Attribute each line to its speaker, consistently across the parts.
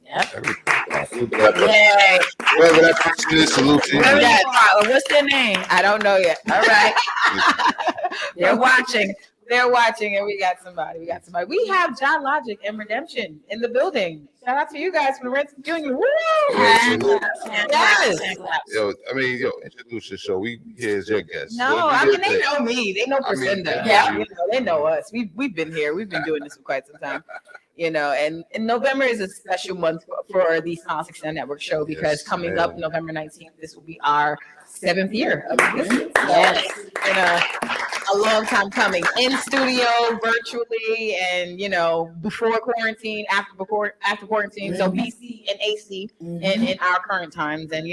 Speaker 1: Yay.
Speaker 2: Whoever that person is, salute to you.
Speaker 1: What's their name? I don't know yet. All right. They're watching. They're watching, and we got somebody. We have John Logic and Redemption in the building. Shout out to you guys from the Reds Junior. Woo! Yes.
Speaker 2: Introduce your show. We here as your guests.
Speaker 1: No, I mean they know me. They know Priscinda. They know us. We've been here. We've been doing this for quite some time. And November is a special month for the Smilez Extended Network show because coming up November 19th, this will be our 7th year of existence. Yes. A long time coming in studio, virtually, and before quarantine, after quarantine. So BC and AC in our current times, and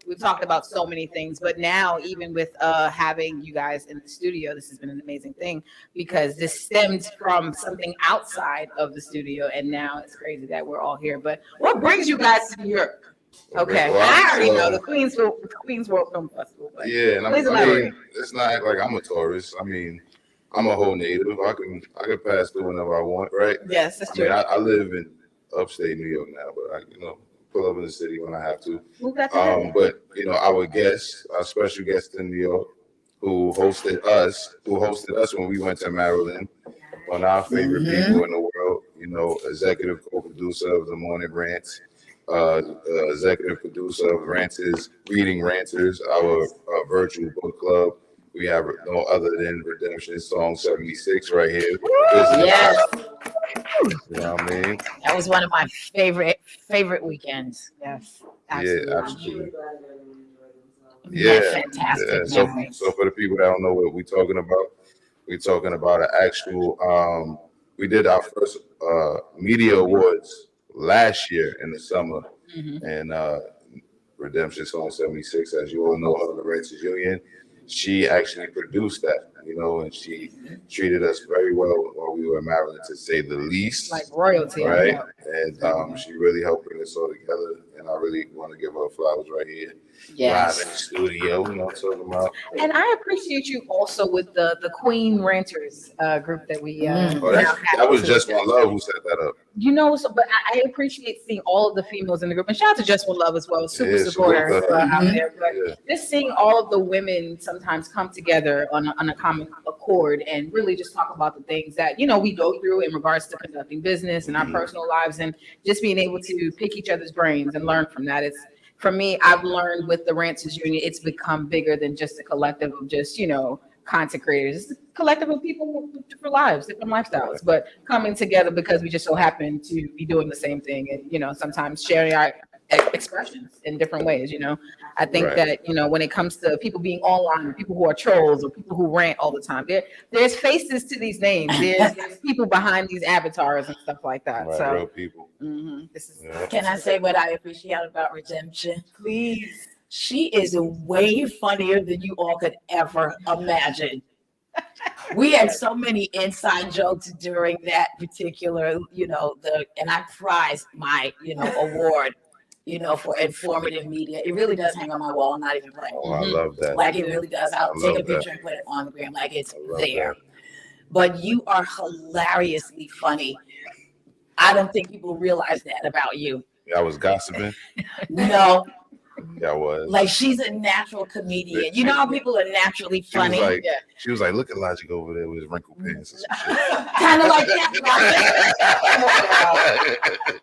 Speaker 1: we've talked about so many things, but now even with having you guys in the studio, this has been an amazing thing because this stemmed from something outside of the studio, and now it's crazy that we're all here. But what brings you guys to New York? Okay, I already know the Queens World Film Festival. But
Speaker 2: let's not act like I'm a tourist. I mean, I'm a whole native. I can pass through whenever I want, right?
Speaker 1: Yes, that's true.
Speaker 2: I live in upstate New York now, but I pull up in the city when I have to. But our special guest in New York, who hosted us when we went to Maryland, one of our favorite people in the world. Executive co-producer of the Morning Rants. Executive producer of Reading Ranters, our virtual book club. We have no other than Redemption Song 76 right here.
Speaker 1: Yes.
Speaker 2: You know what I mean?
Speaker 1: That was one of my favorite weekends. Yes. Absolutely.
Speaker 2: Yeah, absolutely.
Speaker 1: Fantastic.
Speaker 2: So for the people that don't know what we're talking about an actual we did our first media awards last year in the summer, and Redemption Song 76, as you all know, of the Reds Union, she actually produced that, and she treated us very well while we were in Maryland, to say the least.
Speaker 1: Like royalty,
Speaker 2: right? And she really helped bring us all together, and I really want to give her flowers right here. Live in the studio, what I'm talking about.
Speaker 1: And I appreciate you also with the Queen Ranters group that we
Speaker 2: that was Just One Love who set that up.
Speaker 1: But I appreciate seeing all of the females in the group, and shout out to Just One Love as well, super supporter out there. But just seeing all of the women sometimes come together on a common accord and really just talk about the things that we go through in regards to conducting business and our personal lives, and just being able to pick each other's brains and learn from that. For me, I've learned with the Ranters Union, it's become bigger than just a collective of just, content creators. It's a collective of people with different lives, different lifestyles, but coming together because we just so happen to be doing the same thing and, sometimes sharing our expressions in different ways. I think that, when it comes to people being online, people who are trolls or people who rant all the time, there's faces to these names. There's people behind these avatars and stuff like that.
Speaker 2: Right,
Speaker 1: so
Speaker 2: real people.
Speaker 3: Can I say what I appreciate about Redemption? Please. She is way funnier than you all could ever imagine. We had so many inside jokes during that particular, and I prized my, award, for informative media. It really does hang on my wall. I'm not even playing.
Speaker 2: Oh, I love that.
Speaker 3: Like it really does. I'll take a picture and put it on the gram like it's there. That. But you are hilariously funny. I don't think people realize that about you.
Speaker 2: I was gossiping.
Speaker 3: No.
Speaker 2: Yeah, I was.
Speaker 3: Like, she's a natural comedian. You know how people are naturally funny?
Speaker 2: She was like, look at Logic over there with his wrinkled pants.
Speaker 3: Kind of like that.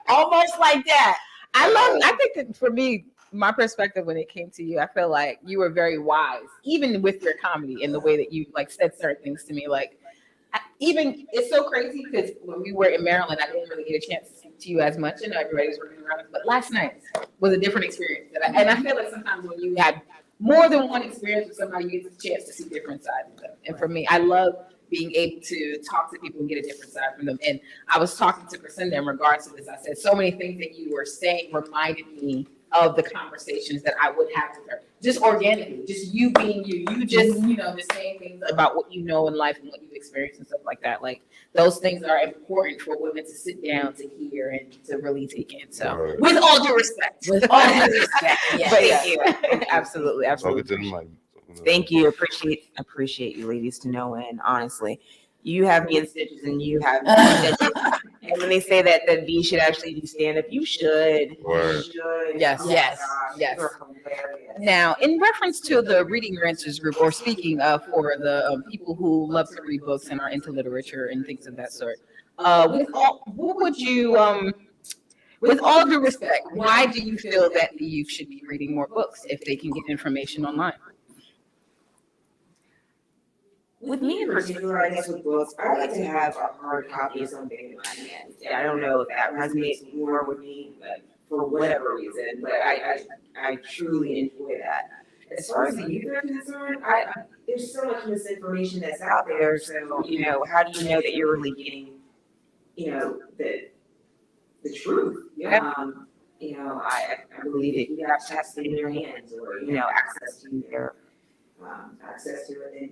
Speaker 3: Almost like that.
Speaker 1: I think that for me, my perspective when it came to you, I feel like you were very wise, even with your comedy and the way that you said certain things to me. It's so crazy because when we were in Maryland, I didn't really get a chance to speak to you as much, and everybody was working around us. But last night was a different experience, and I feel like sometimes when you had more than one experience with somebody, you get the chance to see different sides of them. And for me, I love being able to talk to people and get a different side from them. And I was talking to Priscinda in regards to this. I said so many things that you were saying reminded me of the conversations that I would have with her, just organically, just you being you just, the same things about what you know in life and what you've experienced and stuff like that. Like, those things are important for women to sit down to hear and to really take in. So, with all due respect.
Speaker 3: With all due respect. Yes.
Speaker 1: Thank you. Absolutely.
Speaker 4: Thank you. Appreciate you ladies to know. And honestly, you have me in stitches and you have me in stitches.
Speaker 5: And when they say that V should actually do stand up, you should.
Speaker 2: Word.
Speaker 5: You should.
Speaker 1: Yes.
Speaker 5: Oh my
Speaker 3: Yes.
Speaker 5: gosh,
Speaker 1: Yes.
Speaker 5: you're hilarious.
Speaker 1: Now, in reference to the Reading Your Answers group, or speaking for the people who love to read books and are into literature and things of that sort, what would you, with all due respect, why do you feel that the youth should be reading more books if they can get information online?
Speaker 5: With me in particular, I guess with books, I like to have a hard copy of something in my hand. I don't know if that resonates more with me, but for whatever reason, but I truly enjoy that. As far as the youth are concerned, there's so much misinformation that's out there. So, how do you know that you're really getting, the truth?
Speaker 1: Yeah.
Speaker 5: I believe if you have text in your hands or, access to their, access to it, then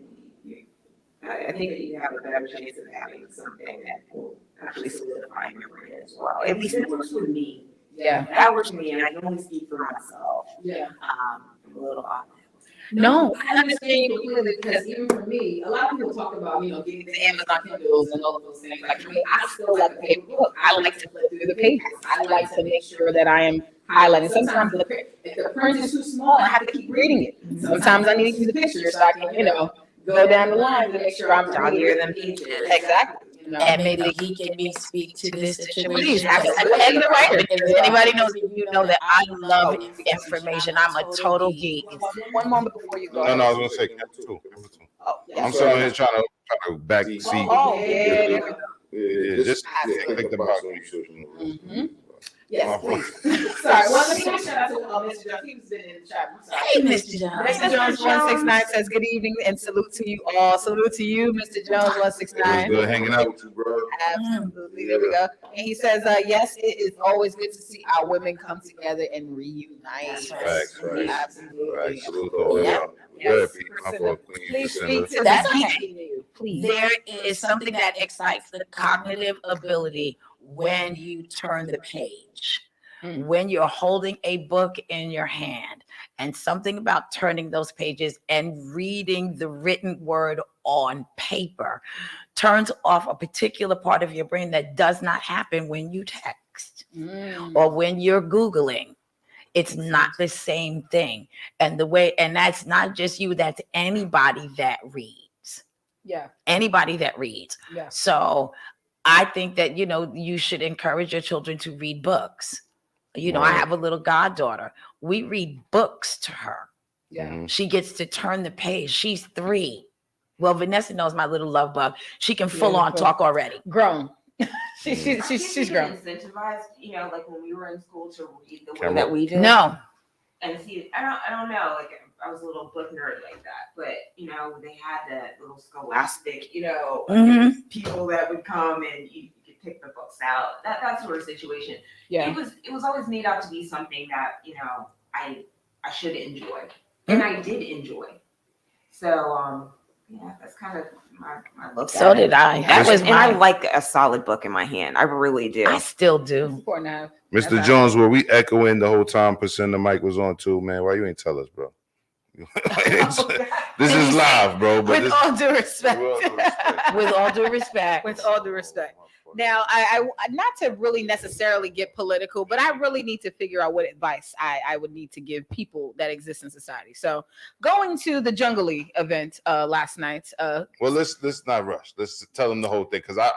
Speaker 5: I think that you have a better chance of having something that will actually solidify in your brain as well. At least it works with me.
Speaker 1: Yeah.
Speaker 5: That works for me, and I can only speak for myself.
Speaker 1: Yeah.
Speaker 5: I'm a little off.
Speaker 1: No, I understand you completely, because even for me, a lot of people talk about, getting the Amazon Kindles and all of those things. Like for me, I still like a paper book. I like to flip through the pages. I like to make sure that I am highlighting. Sometimes if the print is too small, I have to keep reading it. Sometimes I need to use a picture so I can, go down the line to make sure I'm
Speaker 5: Dog-ear them pages.
Speaker 1: Exactly.
Speaker 3: And maybe he can speak to this situation.
Speaker 1: Please, and the writer.
Speaker 3: If anybody knows me, you know that I love information. I'm a total geek.
Speaker 1: One moment before you go.
Speaker 2: No, I was gonna say Campbell too.
Speaker 1: Oh, yes.
Speaker 2: I'm sitting here trying to back seat.
Speaker 1: Oh, yeah.
Speaker 2: Yeah, just think about it.
Speaker 1: Mm-hmm. Yes, please. Sorry. Well, let me shout out to Mr. Jones. He's been in the chat. I'm sorry.
Speaker 3: Hey, Mr. Jones.
Speaker 1: Mr. Jones 169 says good evening and salute to you all. Salute to you, Mr. Jones
Speaker 2: It was
Speaker 1: 169.
Speaker 2: good hanging out with you, bro.
Speaker 1: Absolutely. There we go. And he says, yes, it is always good to see our women come together and reunite.
Speaker 2: Facts.
Speaker 1: Absolutely.
Speaker 2: Salute to all y'all.
Speaker 1: Yes.
Speaker 2: My fault, Queen.
Speaker 1: Please speak to
Speaker 3: That's
Speaker 1: the
Speaker 3: okay.
Speaker 1: geek. Please.
Speaker 3: There is something that excites the cognitive ability when you turn the page. When you're holding a book in your hand, and something about turning those pages and reading the written word on paper turns off a particular part of your brain that does not happen when you text or when you're Googling. It's not the same thing. And that's not just you, that's anybody that reads.
Speaker 1: Yeah.
Speaker 3: Anybody that reads.
Speaker 1: Yeah.
Speaker 3: So I think that, you should encourage your children to read books. I have a little goddaughter. We read books to her.
Speaker 1: Yeah.
Speaker 3: She gets to turn the page. She's 3. Well, Vanessa knows my little love bug. She can full on talk already.
Speaker 1: Grown. she's grown.
Speaker 5: Incentivized, like when we were in school to read the way that we did.
Speaker 3: No.
Speaker 5: And see, I don't know. Like I was a little book nerd like that, but they had that little scholastic, people that would come and you could pick the books out. That sort of situation.
Speaker 1: Yeah.
Speaker 5: It was always made out to be something that I should enjoy, and I did enjoy. So that's kind of my look.
Speaker 3: So did I.
Speaker 5: I like a solid book in my hand. I really do.
Speaker 3: I still do.
Speaker 1: Important to have.
Speaker 2: Mr. Jones, were we echoing the whole time? Percent the mic was on too, man. Why you ain't tell us, bro? This is live, bro. But
Speaker 1: With all due respect.
Speaker 3: With all due respect.
Speaker 1: With all due respect. Now, I not to really necessarily get political, but I really need to figure out what advice I would need to give people that exist in society. So, going to the Jungly event last night.
Speaker 2: Well, let's not rush. Let's tell them the whole thing, because I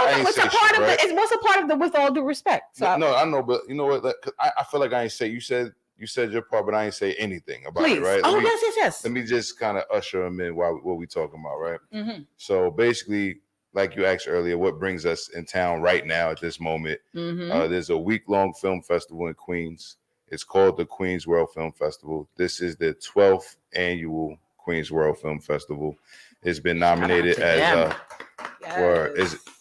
Speaker 2: ain't
Speaker 1: what's
Speaker 2: say
Speaker 1: a part
Speaker 2: shit,
Speaker 1: of
Speaker 2: right?
Speaker 1: what's a part of the with all due respect? So,
Speaker 2: No, I know, but you know what? I feel like I ain't say. You said your part, but I ain't say anything about
Speaker 1: please.
Speaker 2: it, right?
Speaker 1: Oh, yes.
Speaker 2: Let me just kind of usher them in while what we talking about, right?
Speaker 1: Mm-hmm.
Speaker 2: So basically, like you asked earlier, what brings us in town right now at this moment?
Speaker 1: Mm-hmm.
Speaker 2: There's a week-long film festival in Queens. It's called the Queens World Film Festival. This is the 12th annual Queens World Film Festival. It's been nominated as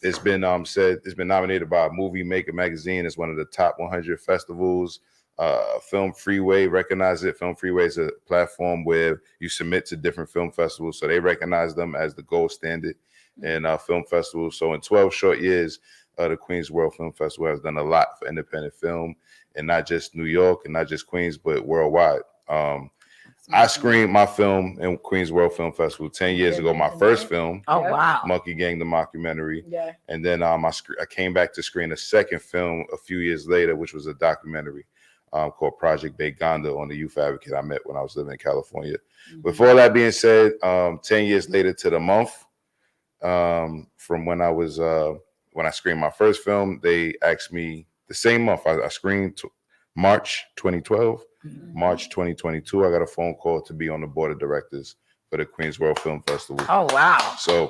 Speaker 2: it's been nominated by Movie Maker magazine as one of the top 100 festivals. Film Freeway recognizes it. Film Freeway is a platform where you submit to different film festivals, so they recognize them as the gold standard in film festivals. So in 12 short years, the Queens World Film Festival has done a lot for independent film, and not just New York and not just Queens, but worldwide. I screened my film in Queens World Film Festival 10 years ago. My first film,
Speaker 3: Oh, wow.
Speaker 2: Monkey Gang, the mockumentary.
Speaker 1: Yeah.
Speaker 2: And then I came back to screen a second film a few years later, which was a documentary called Project Bay Gonda on the youth advocate I met when I was living in California. With all that being said, 10 years later to the month, from when I was when I screened my first film, they asked me the same month. I screened March 2012. March 2022, I got a phone call to be on the board of directors for the Queens World Film Festival.
Speaker 3: Oh, wow.
Speaker 2: So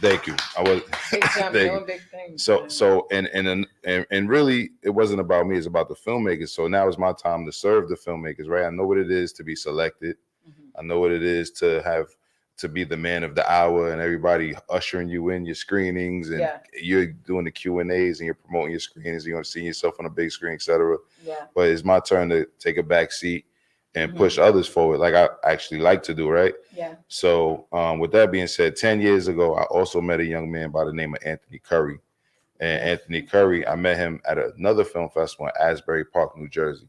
Speaker 2: thank you. I was
Speaker 1: Big jump,
Speaker 2: thank
Speaker 1: doing
Speaker 2: you.
Speaker 1: big things.
Speaker 2: So and really it wasn't about me, it's about the filmmakers. So now it's my time to serve the filmmakers, right? I know what it is to be selected. I know what it is to be the man of the hour and everybody ushering you in your screenings and you're doing the Q&As and you're promoting your screenings, you're seeing yourself on a big screen, etc.
Speaker 1: Yeah.
Speaker 2: But it's my turn to take a back seat and push others forward like I actually like to do, right?
Speaker 1: Yeah.
Speaker 2: So with that being said, 10 years ago, I also met a young man by the name of Anthony Curry. And Anthony Curry, I met him at another film festival in Asbury Park, New Jersey.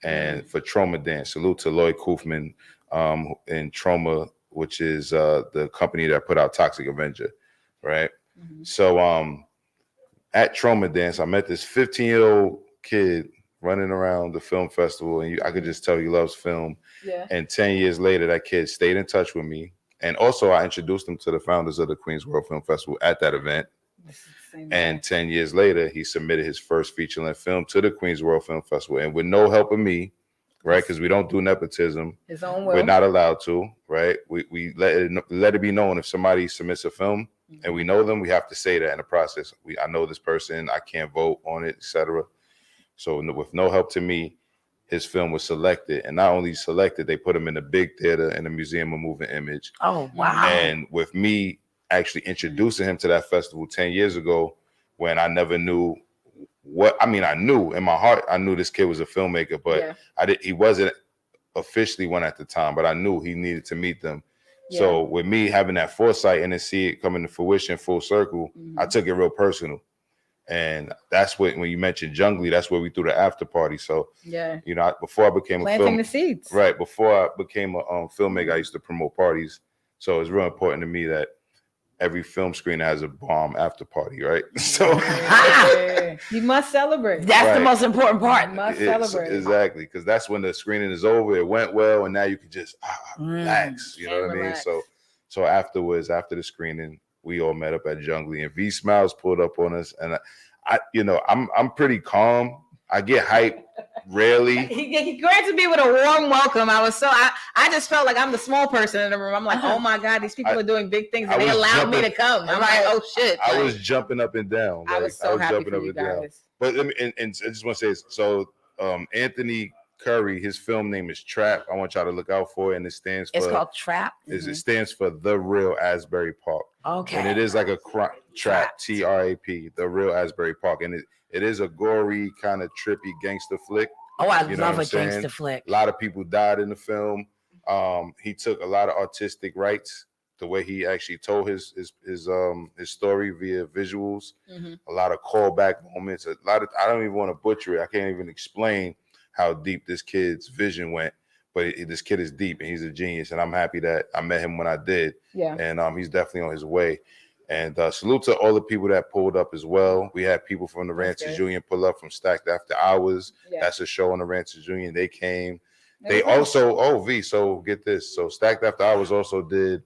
Speaker 2: And for Trauma Dance, salute to Lloyd Koofman in Trauma, which is the company that put out Toxic Avenger, right? So at Trauma Dance, I met this 15-year-old kid running around the film festival, and I could just tell he loves film.
Speaker 1: Yeah.
Speaker 2: And 10 years later, that kid stayed in touch with me. And also, I introduced him to the founders of the Queens World Film Festival at that event. And 10 years later, he submitted his first feature-length film to the Queens World Film Festival. And with no help of me, right, because we don't do nepotism.
Speaker 1: His own will.
Speaker 2: We're not allowed to, right? We let it be known if somebody submits a film and we know them, we have to say that in the process. I know this person, I can't vote on it, etc. So with no help to me, his film was selected. And not only selected, they put him in a big theater in the Museum of Moving Image.
Speaker 3: Oh, wow.
Speaker 2: And with me actually introducing him to that festival 10 years ago, when I never knew I knew in my heart, I knew this kid was a filmmaker, but he wasn't officially one at the time, but I knew he needed to meet them. So with me having that foresight and to see it coming to fruition full circle, I took it real personal. And that's when you mentioned Jungly, that's where we threw the after party. So, before I became
Speaker 1: planting the seeds.
Speaker 2: Right. Before I became a filmmaker, I used to promote parties. So it's real important to me that every film screen has a bomb after party, right? So
Speaker 1: you must celebrate.
Speaker 3: That's the most important part.
Speaker 1: You must celebrate.
Speaker 2: Exactly, because that's when the screening is over. It went well, and now you can just relax. You know what I mean? So afterwards, after the screening, we all met up at Jungly, and V Smilez pulled up on us, and I'm pretty calm. I get hyped rarely.
Speaker 1: He granted me with a warm welcome. I just felt like I'm the small person in the room. I'm like, oh my God, these people are doing big things, and they allowed me to come. I'm like, oh shit.
Speaker 2: I was jumping up and down.
Speaker 1: I was so happy for you guys.
Speaker 2: But let me, and I just want to say, so Anthony Curry, his film name is Trap. I want y'all to look out for it, and it stands for.
Speaker 3: It's called Trap.
Speaker 2: It stands for The Real Asbury Park.
Speaker 3: Okay.
Speaker 2: And it is like a trap, TRAP, The Real Asbury Park, and it is a gory kind of trippy gangster flick.
Speaker 3: Oh, I love a gangster flick.
Speaker 2: A lot of people died in the film. He took a lot of artistic rights, the way he actually told his story via visuals. A lot of callback moments. I don't even want to butcher it. I can't even explain how deep this kid's vision went. But this kid is deep and he's a genius. And I'm happy that I met him when I did. Yeah. And he's definitely on his way. And salute to all the people that pulled up as well. We had people from the Ranchers Union pull up from Stacked After Hours. Yeah. That's a show on the Ranchers Union. They came. They also, so get this. So Stacked After Hours also did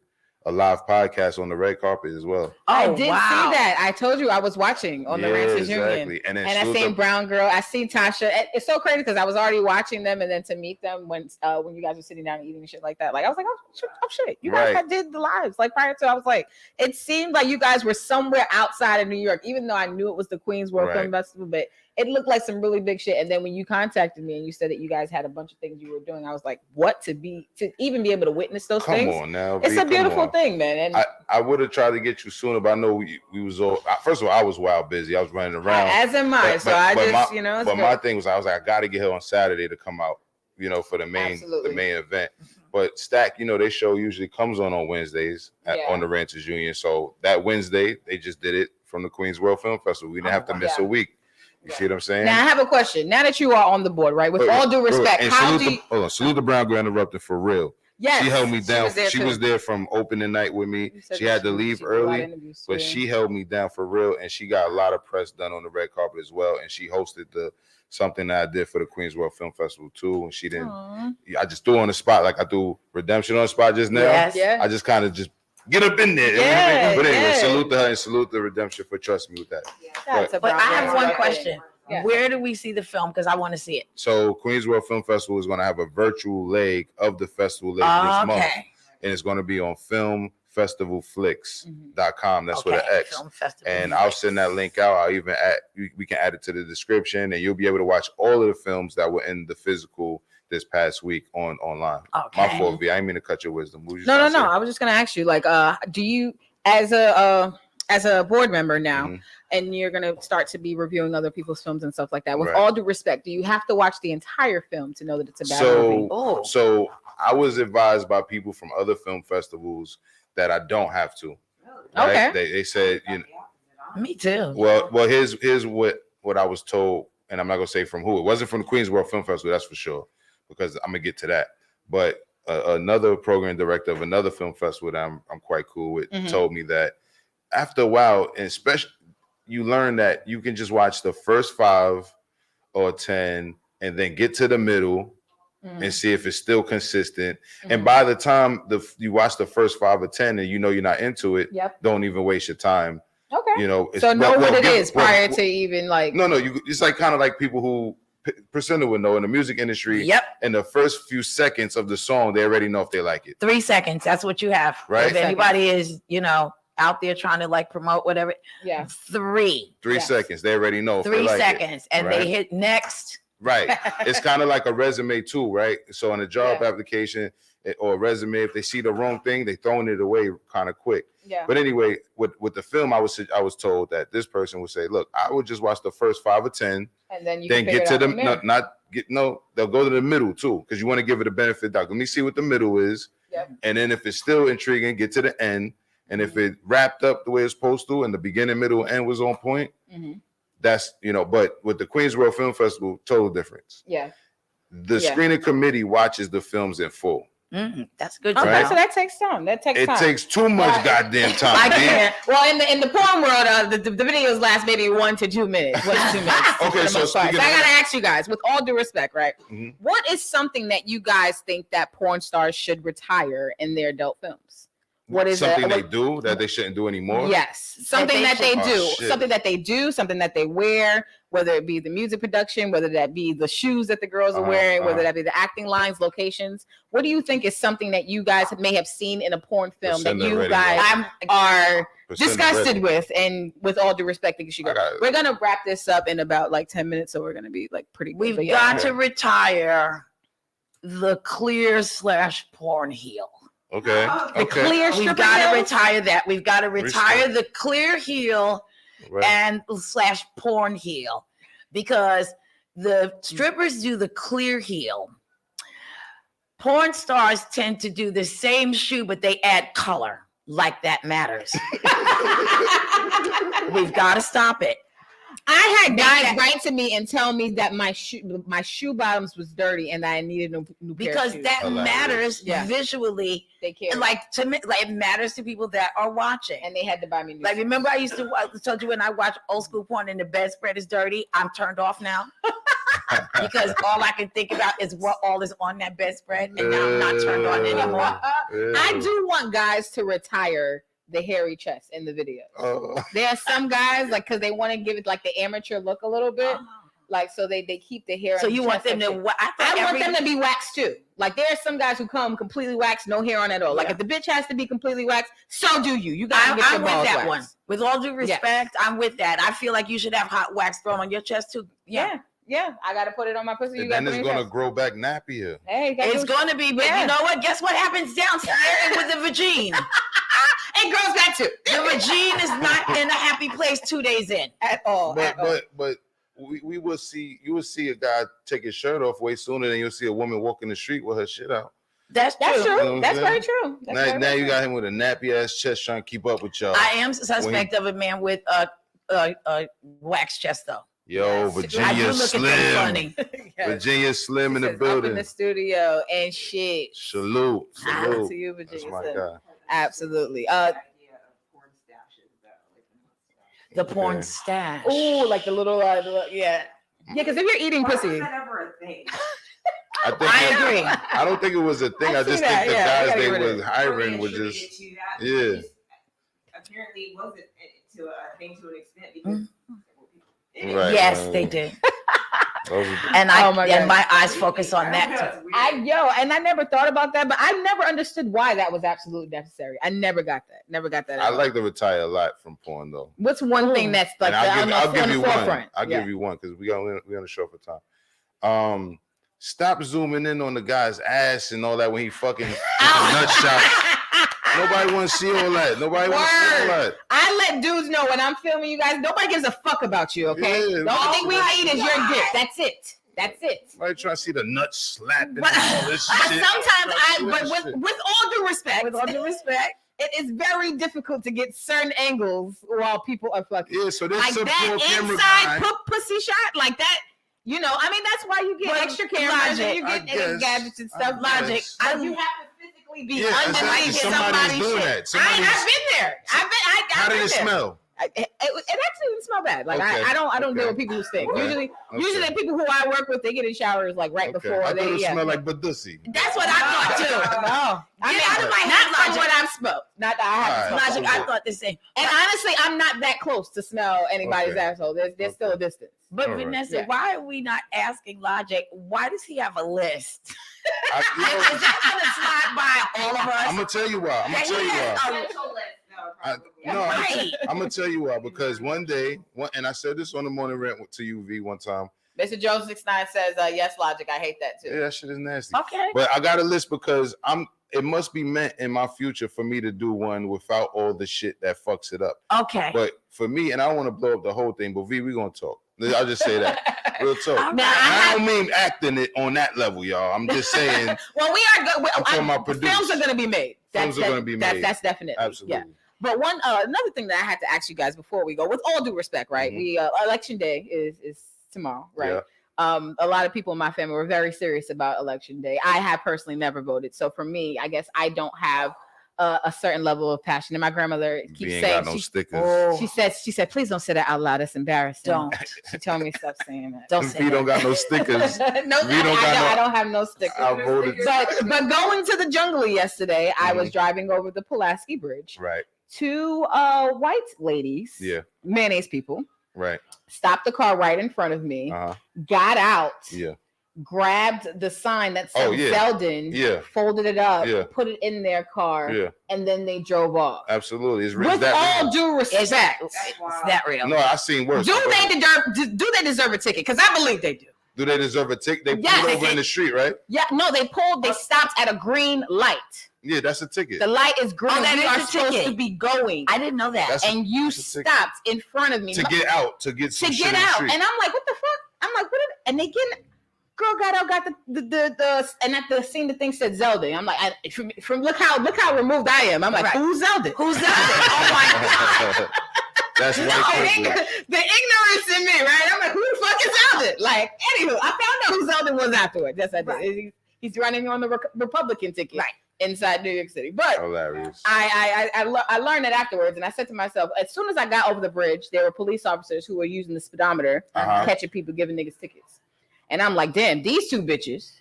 Speaker 2: a live podcast on the red carpet as well.
Speaker 1: I did see that. I told you I was watching on the Ranchers Union. And I seen Brown Girl. I seen Tasha. It's so crazy because I was already watching them, and then to meet them when you guys were sitting down and eating and shit like that. Like I was like, oh shit. You guys did the lives. Like prior to, I was like, it seemed like you guys were somewhere outside of New York, even though I knew it was the Queens World Film Festival, but it looked like some really big shit. And then when you contacted me and you said that you guys had a bunch of things you were doing, I was like, what to even be able to witness those things?
Speaker 2: Come on now.
Speaker 1: It's a beautiful thing, man. And
Speaker 2: I would have tried to get you sooner, but I know we was all, first of all, I was wild busy. I was running around.
Speaker 1: As am I.
Speaker 2: But my thing was, I was like, I got to get here on Saturday to come out, for the main event. But Stack, they show usually comes on Wednesdays on the Ranchers Union. So that Wednesday, they just did it from the Queens World Film Festival. We didn't have to miss a week. You see what I'm saying?
Speaker 1: Now I have a question. Now that you are on the board, right? With all due respect,
Speaker 2: and
Speaker 1: how do you?
Speaker 2: hold on, salute the Brown girl interrupted for real.
Speaker 1: Yes,
Speaker 2: she held me down.
Speaker 1: She
Speaker 2: was there from opening night with me. She had to leave early, but she held me down for real, and she got a lot of press done on the red carpet as well. And she hosted something that I did for the Queens World Film Festival too. And she didn't. Aww. I just threw on the spot like I threw Redemption on the spot just now.
Speaker 3: Yes.
Speaker 1: Yeah.
Speaker 2: I just kind of just get up in there.
Speaker 1: Yeah,
Speaker 2: but anyway, salute to her and salute the Redemption for trusting me with that.
Speaker 1: Yeah.
Speaker 3: But I have one question. Yeah. Where do we see the film? Because I want to see it.
Speaker 2: So Queens World Film Festival is going to have a virtual leg of the festival this month. And it's going to be on filmfestivalflix.com. That's with an X. And I'll send that link out. I'll even we can add it to the description, and you'll be able to watch all of the films that were in the physical this past week online.
Speaker 3: Okay.
Speaker 2: My fault, V. I didn't mean to cut your wisdom.
Speaker 1: No. I was just going to ask you, like, do you, as a board member now, and you're going to start to be reviewing other people's films and stuff like that, with all due respect, do you have to watch the entire film to know that it's a bad movie?
Speaker 2: So I was advised by people from other film festivals that I don't have to. Right? Okay. They said, you know.
Speaker 3: Me too.
Speaker 2: Well, here's what I was told, and I'm not going to say from who. It wasn't from the Queens World Film Festival, that's for sure, because I'm going to get to that. But another program director of another film festival that I'm quite cool with told me that after a while, and especially, you learn that you can just watch the first 5 or 10 and then get to the middle and see if it's still consistent. And by the time you watch the first 5 or 10 and you know you're not into it, don't even waste your time.
Speaker 1: Okay.
Speaker 2: You know,
Speaker 1: so know what it is prior to even like.
Speaker 2: No. It's like kind of like people who Priscilla would know in the music industry.
Speaker 3: Yep.
Speaker 2: In the first few seconds of the song, they already know if they like it.
Speaker 3: 3 seconds. That's what you have.
Speaker 2: Right.
Speaker 3: If anybody is, out there trying to like promote whatever.
Speaker 1: Yeah.
Speaker 3: 3
Speaker 2: seconds. They already know.
Speaker 3: 3 seconds. And they hit next.
Speaker 2: Right. It's kind of like a resume too, right? So on a job application or a resume, if they see the wrong thing, they throwing it away kind of quick.
Speaker 1: Yeah.
Speaker 2: But anyway, with the film, I was told that this person would say, look, I would just watch the first 5 or 10,
Speaker 1: and then
Speaker 2: get to they'll go to the middle too, because you want to give it a benefit. Let me see what the middle is.
Speaker 1: Yep.
Speaker 2: And then if it's still intriguing, get to the end. And if it wrapped up the way it's supposed to, and the beginning, middle, and end was on point, that's, but with the Queens World Film Festival, total difference.
Speaker 1: Yeah.
Speaker 2: The screening committee watches the films in full.
Speaker 3: That's good.
Speaker 1: Okay, right? So that takes time. It
Speaker 2: takes too much goddamn time.
Speaker 1: I can't. Well, in the porn world, the videos last maybe 1 to 2 minutes. 1 to 2 minutes.
Speaker 2: Okay, so
Speaker 1: I gotta ask you guys, with all due respect, right? What is something that you guys think that porn stars should retire in their adult films? What is
Speaker 2: something they do that they shouldn't do anymore?
Speaker 1: Yes, something that they do, something that they do, something that they wear, whether it be the music production, whether that be the shoes that the girls are wearing, whether that be the acting lines, locations. What do you think is something that you guys may have seen in a porn film that you guys are disgusted with? And with all due respect, we're gonna wrap this up in about like 10 minutes, so we're gonna be like pretty good.
Speaker 3: We've got to retire the clear/porn heel.
Speaker 2: Okay.
Speaker 1: The clear stripper.
Speaker 3: We've got to retire that. We've got to retire the clear heel and /porn heel, because the strippers do the clear heel. Porn stars tend to do the same shoe, but they add color. Like that matters. We've got to stop it.
Speaker 1: I had guys write to me and tell me that my shoe bottoms was dirty and I needed a new pair of shoes.
Speaker 3: Because that matters visually.
Speaker 1: They care.
Speaker 3: Like to me, like it matters to people that are watching.
Speaker 1: And they had to buy me new
Speaker 3: Like
Speaker 1: shoes.
Speaker 3: remember, I told you when I watch old school porn and the bedspread is dirty. I'm turned off now because all I can think about is what all is on that bedspread, and now I'm not turned on anymore.
Speaker 1: I do want guys to retire the hairy chest in the video. There are some guys like because they want to give it like the amateur look a little bit, like so they keep the hair.
Speaker 3: So you want them to?
Speaker 1: I want them to be waxed too. Like there are some guys who come completely waxed, no hair on at all. Like if the bitch has to be completely waxed, so do you. You gotta get your balls
Speaker 3: with that
Speaker 1: waxed.
Speaker 3: One. With all due respect, I'm with that. I feel like you should have hot wax thrown on your chest too.
Speaker 1: Yeah. I gotta put it on my pussy.
Speaker 2: And then it's gonna grow back nappier.
Speaker 1: Hey,
Speaker 3: it's gonna be, but you know what? Guess what happens downstairs with the vagine?
Speaker 1: It grows back too.
Speaker 3: The vagine is not in a happy place 2 days in
Speaker 1: at all.
Speaker 2: But we will see. You will see a guy take his shirt off way sooner than you'll see a woman walk in the street with her shit out.
Speaker 3: That's true.
Speaker 1: You know that's very true.
Speaker 2: Now you got him with a nappy ass chest trying to keep up with y'all.
Speaker 3: I am suspect of a man with a wax chest though.
Speaker 2: Yo,
Speaker 1: Yes.
Speaker 3: I do
Speaker 2: Virginia
Speaker 3: look at them
Speaker 2: Slim.
Speaker 3: funny.
Speaker 1: Yes.
Speaker 2: Virginia Slim in
Speaker 1: She
Speaker 2: the
Speaker 1: says, up
Speaker 2: building.
Speaker 1: in the studio and shit.
Speaker 2: Salute.
Speaker 1: Salute
Speaker 2: Salute.
Speaker 1: to you,
Speaker 2: That's
Speaker 1: Virginia
Speaker 2: my
Speaker 1: Slim.
Speaker 2: guy.
Speaker 1: Absolutely.
Speaker 3: The porn
Speaker 2: Okay.
Speaker 3: stash.
Speaker 1: Oh, like the little, yeah. Yeah, because if you're eating
Speaker 5: Why
Speaker 1: pussy.
Speaker 5: was that ever a thing?
Speaker 3: I agree.
Speaker 2: I don't think it was a thing.
Speaker 1: I
Speaker 2: I
Speaker 1: see
Speaker 2: just
Speaker 1: that,
Speaker 2: think the
Speaker 1: yeah, I
Speaker 2: guys
Speaker 1: gotta
Speaker 2: they
Speaker 1: get rid of
Speaker 2: was
Speaker 1: it.
Speaker 2: hiring was just yeah.
Speaker 5: Apparently wasn't to a thing to an extent because
Speaker 2: Right.
Speaker 3: Yes, they did.
Speaker 2: Those are-
Speaker 3: And
Speaker 1: Oh my God.
Speaker 3: and my eyes focus on that too.
Speaker 1: And I never thought about that, but I never understood why that was absolutely necessary. I never got that. Never got that.
Speaker 2: I like to retire a lot from porn though.
Speaker 1: What's one thing that's like
Speaker 2: And I'll give you one.
Speaker 1: forefront?
Speaker 2: I'll give you one because we on the show for time. Stop zooming in on the guy's ass and all that when he fucking nut shots. Nobody want to see all that. Nobody want to see all that.
Speaker 1: I let dudes know when I'm filming you guys. Nobody gives a fuck about you. Okay.
Speaker 2: Yeah,
Speaker 1: the only thing we need is your dick. That's it. That's it.
Speaker 2: Nobody trying to see the nut slapping
Speaker 1: But
Speaker 2: and all this shit.
Speaker 1: sometimes with all due respect, it is very difficult to get certain angles while people are fucking.
Speaker 2: Yeah, so there's
Speaker 1: Like
Speaker 2: some
Speaker 1: that
Speaker 2: poor camera
Speaker 1: inside
Speaker 2: guy.
Speaker 1: pussy shot, like that. You know, I mean, that's why you get
Speaker 3: But
Speaker 1: extra cameras and you
Speaker 2: I
Speaker 1: get
Speaker 2: guess.
Speaker 1: gadgets and stuff.
Speaker 2: I
Speaker 1: Logic.
Speaker 2: guess.
Speaker 1: You have to physically be
Speaker 2: Yeah, exactly.
Speaker 1: underneath
Speaker 2: Somebody's
Speaker 1: somebody's
Speaker 2: doing
Speaker 1: shit.
Speaker 2: that. Somebody's-
Speaker 1: I've been there.
Speaker 2: How did it smell?
Speaker 1: It actually didn't smell bad. Like
Speaker 2: Okay.
Speaker 1: I don't deal
Speaker 2: Okay.
Speaker 1: with people who stink.
Speaker 2: Okay.
Speaker 1: Usually people who I work with, they get in showers like right before
Speaker 2: I thought
Speaker 1: they.
Speaker 2: it smelled like badussy.
Speaker 1: That's what I thought too. No, I mean,
Speaker 3: Get out of my
Speaker 1: not
Speaker 3: head,
Speaker 1: from
Speaker 3: Logic.
Speaker 1: what I've smoked. Not that I haven't
Speaker 2: All right.
Speaker 1: smoked.
Speaker 3: Logic, I thought the same.
Speaker 1: And honestly, I'm not that close to smell anybody's
Speaker 2: Okay.
Speaker 1: asshole. There's still a distance.
Speaker 3: But
Speaker 2: All right.
Speaker 3: Vanessa,
Speaker 1: Yeah.
Speaker 3: why are we not asking Logic? Why does he have a list? Is
Speaker 2: I,
Speaker 3: that gonna slide by all of us?
Speaker 2: am gonna tell you why. I'm gonna tell you why.
Speaker 3: Right.
Speaker 2: I'm gonna tell you why. Because one day, and I said this on the morning rant to UV one time.
Speaker 1: Mr. Jones 69 says, "Yes, Logic. I hate that too."
Speaker 2: Yeah, that shit is nasty.
Speaker 3: Okay.
Speaker 2: But I got a list because it must be meant in my future for me to do one without all the shit that fucks it up.
Speaker 3: Okay.
Speaker 2: But for me, and I don't want to blow up the whole thing, but we gonna talk. I'll just say that. Real talk.
Speaker 1: Now,
Speaker 2: I don't mean acting it on that level, y'all. I'm just saying
Speaker 1: Well, we are good.
Speaker 2: I'm talking about produced.
Speaker 1: Films are going to be made.
Speaker 2: Films are gonna be made.
Speaker 1: That's definitely.
Speaker 2: absolutely.
Speaker 1: Yeah. But another thing that I had to ask you guys before we go, with all due respect, right?
Speaker 2: Mhm.
Speaker 1: We election day is tomorrow, right?
Speaker 2: Yeah.
Speaker 1: A lot of people in my family were very serious about election day. I have personally never voted, so for me, I guess I don't have a certain level of passion. And my grandmother
Speaker 2: We
Speaker 1: keeps
Speaker 2: ain't
Speaker 1: saying,
Speaker 2: got no
Speaker 1: she,
Speaker 2: stickers.
Speaker 1: she said, please don't say that out loud. It's embarrassing.
Speaker 3: Don't.
Speaker 1: She told me stop saying that.
Speaker 3: Don't
Speaker 2: If
Speaker 3: say
Speaker 2: we don't
Speaker 3: that.
Speaker 2: got no stickers,
Speaker 1: no, I don't have no stickers.
Speaker 2: I voted.
Speaker 1: But going to the jungle yesterday, I was driving over the Pulaski Bridge.
Speaker 2: Right.
Speaker 1: Two white ladies,
Speaker 2: Yeah.
Speaker 1: mayonnaise people,
Speaker 2: Right.
Speaker 1: stopped the car right in front of me,
Speaker 2: Uh-huh.
Speaker 1: got out,
Speaker 2: Yeah.
Speaker 1: grabbed the sign that said
Speaker 2: Oh, yeah.
Speaker 1: Zeldin,
Speaker 2: Yeah.
Speaker 1: folded it up,
Speaker 2: Yeah.
Speaker 1: put it in their car,
Speaker 2: Yeah.
Speaker 1: and then they drove off.
Speaker 2: Absolutely. It's
Speaker 1: With
Speaker 2: that
Speaker 1: all
Speaker 2: real.
Speaker 1: due respect,
Speaker 3: It's that real.
Speaker 2: No, I seen worse.
Speaker 1: do they deserve a ticket? Because I believe they do.
Speaker 2: Do they deserve a ticket? They pulled
Speaker 1: Yes.
Speaker 2: over in the street, right?
Speaker 1: Yeah, no, they stopped at a green light.
Speaker 2: Yeah, that's a ticket.
Speaker 1: The light is green.
Speaker 3: Oh, that
Speaker 1: we
Speaker 3: is
Speaker 1: are
Speaker 3: the
Speaker 1: supposed
Speaker 3: ticket.
Speaker 1: to be going.
Speaker 3: I didn't know that.
Speaker 2: That's
Speaker 1: and you
Speaker 2: that's a ticket.
Speaker 1: stopped in front of me
Speaker 2: To get out, to get some
Speaker 1: to
Speaker 2: shit
Speaker 1: get
Speaker 2: in the
Speaker 1: out.
Speaker 2: street.
Speaker 1: And I'm like, what the fuck? I'm like, what? And they get girl got out, got the and at the scene the thing said Zelda. I'm like, from look how removed I am. I'm like,
Speaker 3: Right.
Speaker 1: who's Zelda?
Speaker 3: Who's that? Oh my God.
Speaker 2: That's
Speaker 1: No,
Speaker 2: white privilege.
Speaker 1: the ignorance in me, right? I'm like, who the fuck is Zelda? Like, anywho, I found out who Zelda was afterward. Yes, I did.
Speaker 3: Right.
Speaker 1: He's running on the Republican ticket
Speaker 3: Right.
Speaker 1: inside New York City. But
Speaker 2: Hilarious.
Speaker 1: I learned it afterwards, and I said to myself, as soon as I got over the bridge, there were police officers who were using the speedometer, catching people, giving niggas tickets. And I'm like, damn, these two bitches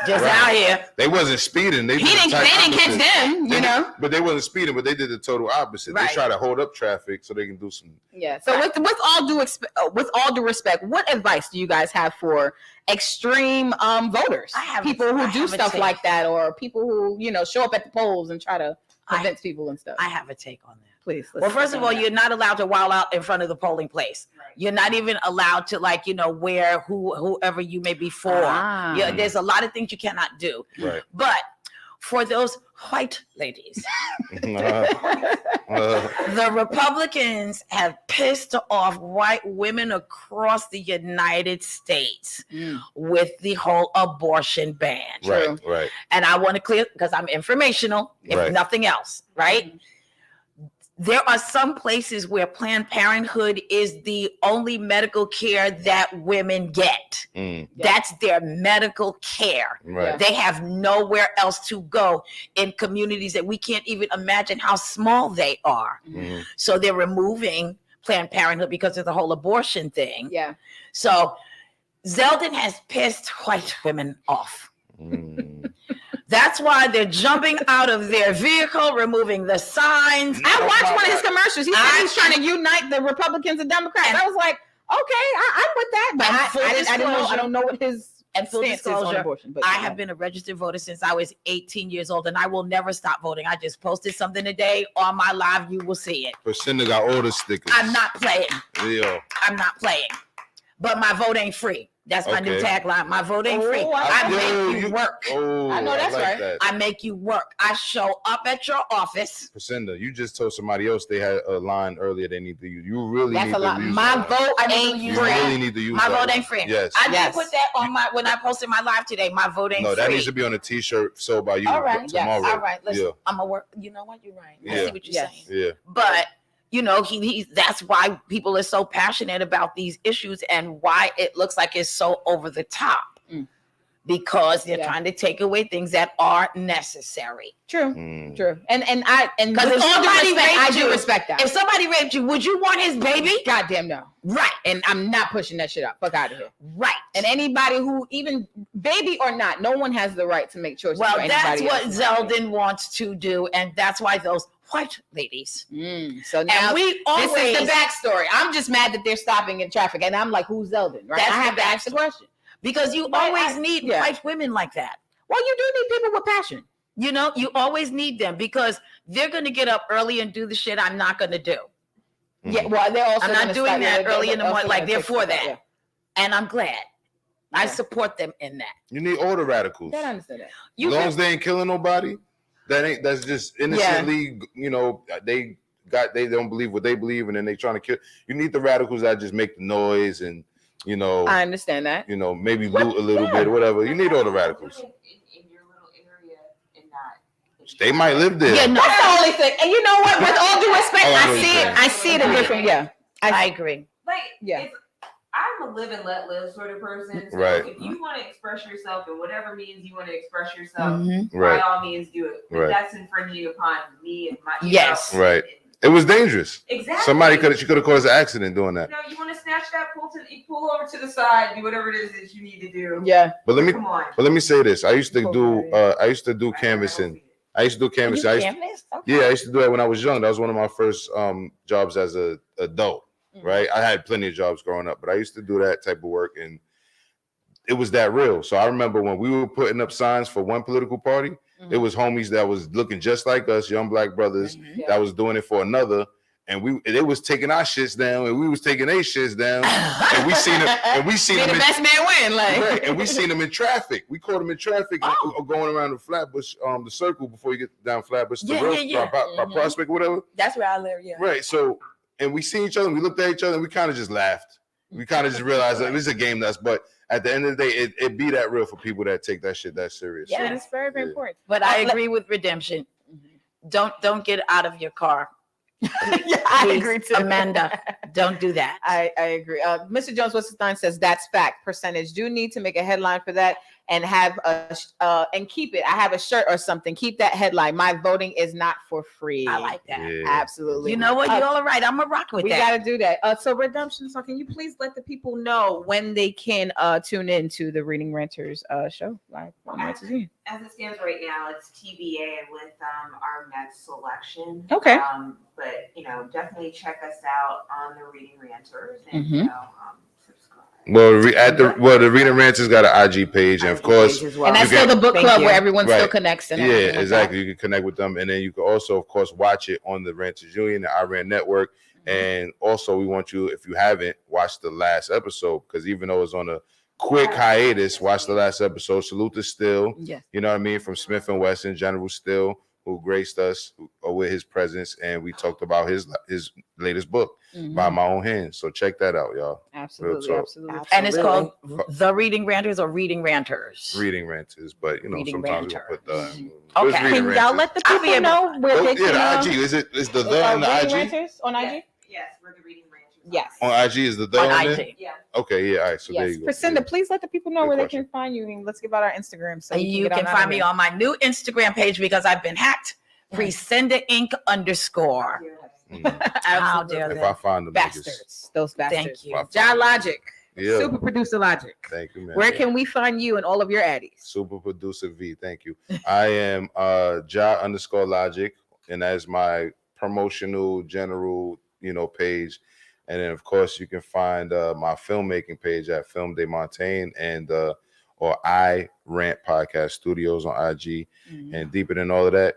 Speaker 1: just
Speaker 2: Right.
Speaker 1: out here.
Speaker 2: They wasn't speeding. They
Speaker 1: They didn't catch them, you know.
Speaker 2: But they wasn't speeding, but they did the total opposite.
Speaker 1: Right.
Speaker 2: They try to hold up traffic so they can do some.
Speaker 1: Yeah. So with all due respect, what advice do you guys have for extreme voters? People who do stuff like that, or people who show up at the polls and try to convince people and stuff.
Speaker 3: I have a take on that.
Speaker 1: Please.
Speaker 3: Well, first of all, you're not allowed to wild out in front of the polling place.
Speaker 1: Right.
Speaker 3: You're not even allowed to wear whoever you may be for.
Speaker 1: Ah.
Speaker 3: Yeah, there's a lot of things you cannot do.
Speaker 2: Right.
Speaker 3: But for those white ladies, the Republicans have pissed off white women across the United States with the whole abortion ban.
Speaker 2: Right. Right.
Speaker 3: And I want to clear, because I'm informational, if
Speaker 2: Right.
Speaker 3: nothing else, right? there are some places where Planned Parenthood is the only medical care that women get. That's their medical care.
Speaker 2: Right.
Speaker 3: They have nowhere else to go in communities that we can't even imagine how small they are. So they're removing Planned Parenthood because of the whole abortion thing.
Speaker 1: Yeah.
Speaker 3: So Zeldin has pissed white women off. That's why they're jumping out of their vehicle, removing the signs.
Speaker 1: I watched one of his commercials. He said he's trying to unite the Republicans and Democrats. I was like, okay, I'm with that. But I don't know what his
Speaker 3: full
Speaker 1: stance is on
Speaker 3: disclosure,
Speaker 1: abortion. But
Speaker 3: I have been a registered voter since I was 18 years old, and I will never stop voting. I just posted something today on my live. You will see it.
Speaker 2: Percenta got all the stickers.
Speaker 3: I'm not playing.
Speaker 2: Yeah.
Speaker 3: I'm not playing. But my vote ain't free. That's my new tagline. My vote ain't free. I make you work.
Speaker 1: I know that's right.
Speaker 2: That.
Speaker 3: I make you work. I show up at your office.
Speaker 2: Percenta, you just told somebody else they had a line earlier they need to use. You really
Speaker 1: That's
Speaker 2: need
Speaker 1: a
Speaker 2: to
Speaker 1: lot.
Speaker 2: use
Speaker 1: My
Speaker 2: that.
Speaker 1: vote ain't
Speaker 2: You
Speaker 1: free.
Speaker 2: really need to use
Speaker 3: My
Speaker 2: that
Speaker 3: vote
Speaker 2: one.
Speaker 3: ain't free.
Speaker 2: Yes.
Speaker 3: I did put that on when I posted my live today. My vote ain't free.
Speaker 2: No, that needs to be on a T-shirt sold by you
Speaker 3: All right.
Speaker 2: tomorrow.
Speaker 3: All right. Listen,
Speaker 2: Yeah.
Speaker 3: I'm gonna work. You know what? You're right. I
Speaker 2: Yeah.
Speaker 3: see what you're saying.
Speaker 2: Yeah.
Speaker 3: But you know, he that's why people are so passionate about these issues and why it looks like it's so over the top. Because they're trying to take away things that are necessary.
Speaker 1: True.
Speaker 2: Mm.
Speaker 1: True. And with
Speaker 3: if
Speaker 1: all due
Speaker 3: somebody
Speaker 1: respect, I
Speaker 3: raped
Speaker 1: do
Speaker 3: you-
Speaker 1: respect that.
Speaker 3: If somebody raped you, would you want his baby?
Speaker 1: Goddamn no.
Speaker 3: Right.
Speaker 1: And I'm not pushing that shit up. Fuck out of here.
Speaker 3: Right.
Speaker 1: And anybody who, even baby or not, no one has the right to make choices.
Speaker 3: Well,
Speaker 1: for
Speaker 3: that's
Speaker 1: anybody
Speaker 3: what
Speaker 1: else.
Speaker 3: Zeldin wants to do, and that's why those white ladies.
Speaker 1: So now
Speaker 3: And we always
Speaker 1: this is the backstory. I'm just mad that they're stopping in traffic, and I'm like, who's Zeldin? Right?
Speaker 3: That's
Speaker 1: I have
Speaker 3: the
Speaker 1: to ask the question.
Speaker 3: because you
Speaker 1: But
Speaker 3: always need white women like that.
Speaker 1: Well, you do need people with passion.
Speaker 3: You know, you always need them because they're going to get up early and do the shit I'm not going to do.
Speaker 1: Yeah, well, they're also.
Speaker 3: I'm not
Speaker 1: gonna
Speaker 3: doing
Speaker 1: start-
Speaker 3: that
Speaker 1: they're
Speaker 3: early in the
Speaker 1: also
Speaker 3: morning. Like
Speaker 1: gonna
Speaker 3: they're
Speaker 1: take
Speaker 3: for
Speaker 1: stuff,
Speaker 3: that,
Speaker 1: yeah.
Speaker 3: and I'm glad. I
Speaker 1: Yeah.
Speaker 3: support them in that.
Speaker 2: You need all the radicals.
Speaker 1: Yeah, I understand that.
Speaker 2: As long as they ain't killing nobody, that's just innocently, you know, they don't believe what they believe, and then they trying to kill. You need the radicals that just make the noise and, you know,
Speaker 1: I understand that.
Speaker 2: you know, maybe loot a little bit or whatever. You need all the radicals.
Speaker 5: In your little area and not.
Speaker 2: They might live there.
Speaker 1: Yeah, no, that's the only thing. And you know what? With all due respect,
Speaker 2: Oh, I know
Speaker 1: I
Speaker 2: what
Speaker 1: see
Speaker 2: you're
Speaker 1: it.
Speaker 2: saying.
Speaker 1: I see it a different. Yeah,
Speaker 3: I agree.
Speaker 5: Like,
Speaker 1: Yeah.
Speaker 5: I'm a live and let live sort of person. So
Speaker 2: Right.
Speaker 5: if you want to express yourself in whatever means you want to express yourself,
Speaker 3: Mhm.
Speaker 5: by
Speaker 2: Right.
Speaker 5: all means do it. But
Speaker 2: Right.
Speaker 5: that's infringing upon me and my.
Speaker 3: Yes.
Speaker 2: Right. It was dangerous.
Speaker 5: Exactly.
Speaker 2: Somebody she could have caused an accident doing that.
Speaker 5: You know, you want to snatch that, pull over to the side, do whatever it is that you need to do.
Speaker 1: yeah.
Speaker 2: But
Speaker 5: Come on.
Speaker 2: let me say this. I used to do
Speaker 5: Right,
Speaker 2: canvassing. I used to do canvassing.
Speaker 3: You
Speaker 2: I used to do that when I was young. That was one of my first jobs as a adult. Right. I had plenty of jobs growing up, but I used to do that type of work, and it was that real. So I remember when we were putting up signs for one political party, it was homies that was looking just like us, young black brothers, that was doing it for another. And they was taking our shits down, and we was taking their shits down, and we seen them,
Speaker 1: the best man win, like.
Speaker 2: right, and we seen them in traffic. We caught them in traffic going around the Flatbush, the circle before you get down Flatbush, by Prospect, whatever.
Speaker 3: That's where I live. Yeah.
Speaker 2: Right. So, and we seen each other, and we looked at each other, and we kind of just laughed. We kind of just realized that this is a game but at the end of the day, it be that real for people that take that shit that serious.
Speaker 1: Yeah, it's very, very important.
Speaker 3: But I agree with redemption. Don't get out of your car.
Speaker 1: Yeah, I
Speaker 3: Please,
Speaker 1: agree too.
Speaker 3: Amanda, don't do that.
Speaker 1: I agree. Mr. Jones, what's his name says that's fact. Percentage do need to make a headline for that and have and keep it. I have a shirt or something. Keep that headline. My voting is not for free.
Speaker 3: I like that.
Speaker 2: Yeah.
Speaker 1: Absolutely.
Speaker 3: You know what? You're all right. I'm a rock with
Speaker 1: We
Speaker 3: that.
Speaker 1: got to do that. So redemption. So can you please let the people know when they can tune in to the Reading Ranters show live on Ranter's Union?
Speaker 5: As it stands right now, it's TBA with our next selection.
Speaker 1: Okay.
Speaker 5: But you know, definitely check us out on the Reading Ranters and
Speaker 1: Mhm.
Speaker 5: you know, subscribe.
Speaker 2: Well, the Reading Ranters got an IG page, and of course,
Speaker 1: And that's still the book
Speaker 5: Thank
Speaker 1: club
Speaker 5: you.
Speaker 1: where everyone still
Speaker 2: Right.
Speaker 1: connects. And
Speaker 2: yeah,
Speaker 1: everything like
Speaker 2: exactly. You can connect with them, and then you can also, of course, watch it on the Ranters Union, the Iran Network, and also we want you, if you haven't watched the last episode, because even though it's on a quick hiatus, watch the last episode. Salute to Still,
Speaker 1: Yes.
Speaker 2: you know what I mean, from Smith and Wesson, General Still, who graced us with his presence, and we talked about his latest book by my own hands. So check that out, y'all.
Speaker 1: Absolutely, absolutely.
Speaker 3: And it's called The Reading Ranters or Reading Ranters?
Speaker 2: Reading Ranters, but
Speaker 3: Reading
Speaker 2: sometimes
Speaker 3: Ranter.
Speaker 2: we put the.
Speaker 3: Okay.
Speaker 2: Just Reading
Speaker 1: Can y'all
Speaker 2: Ranters.
Speaker 1: let the
Speaker 3: I'll be
Speaker 1: people
Speaker 3: able-
Speaker 1: know where they can?
Speaker 2: Yeah, the IG is it? Is the and the
Speaker 1: Reading
Speaker 2: IG
Speaker 1: Ranters on IG?
Speaker 5: Yes, we're the Reading Ranchers.
Speaker 1: Yes.
Speaker 2: on IG is the
Speaker 3: On
Speaker 2: on there?
Speaker 3: IG.
Speaker 5: Yeah.
Speaker 2: Okay, yeah, all right. So there
Speaker 1: Yes.
Speaker 2: you go.
Speaker 1: Priscinda, please let the people know
Speaker 2: Good
Speaker 1: where
Speaker 2: question.
Speaker 1: they can find you. And let's give out our Instagram so
Speaker 3: You
Speaker 1: get
Speaker 3: can
Speaker 1: on
Speaker 3: find
Speaker 1: out
Speaker 3: me
Speaker 1: of
Speaker 3: on my new Instagram page because I've been hacked. Priscinda Inc. _. How dare
Speaker 2: If
Speaker 3: they?
Speaker 2: I find them niggas,
Speaker 1: bastards. Those bastards.
Speaker 3: Thank you.
Speaker 2: If I find
Speaker 1: John
Speaker 2: them-
Speaker 1: Logic.
Speaker 2: Yeah.
Speaker 1: Super producer Logic.
Speaker 2: Thank you, man.
Speaker 1: Where can we find you and all of your addies?
Speaker 2: Super producer V, thank you. I am Ja_Logic, and that's my promotional general, page. And then of course you can find my filmmaking page at Film de Montaigne and or I Rant Podcast Studios on IG. And deeper than all of that,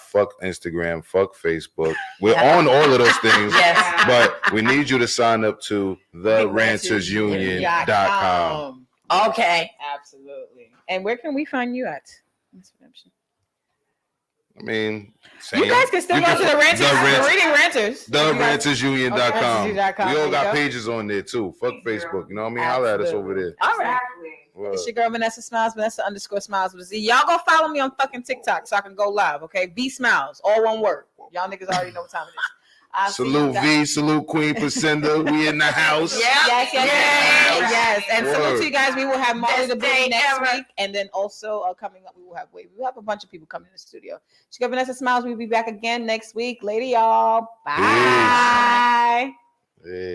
Speaker 2: fuck Instagram, fuck Facebook. We're on all of those things.
Speaker 3: Yes.
Speaker 2: But we need you to sign up to therantersunion.com.
Speaker 3: Okay.
Speaker 1: Absolutely. And where can we find you at?
Speaker 2: I mean,
Speaker 1: You guys can still go to the Ranters, the Reading Ranters.
Speaker 2: therantersunion.com.
Speaker 1: Okay,
Speaker 2: We all got
Speaker 1: there you go.
Speaker 2: pages on there too. Fuck Facebook. You know what I mean? Holla at us over there.
Speaker 1: All right.
Speaker 2: Word.
Speaker 1: It's your girl Vanessa Smilez, Vanessa_Smilez with a Z. Y'all go follow me on fucking TikTok so I can go live, okay? V Smiles, all one word. Y'all niggas already know what time it is. I'll see you
Speaker 2: Salute
Speaker 1: guys.
Speaker 2: V, salute Queen Priscinda. We in the house.
Speaker 1: Yes. And salute
Speaker 2: Word.
Speaker 1: to you guys. We will have Molly the
Speaker 3: Best day
Speaker 1: Booty next
Speaker 3: ever.
Speaker 1: week. And then also coming up, we will have a bunch of people coming in the studio. It's your girl Vanessa Smilez. We'll be back again next week. Later, y'all. Bye.
Speaker 2: Yeah.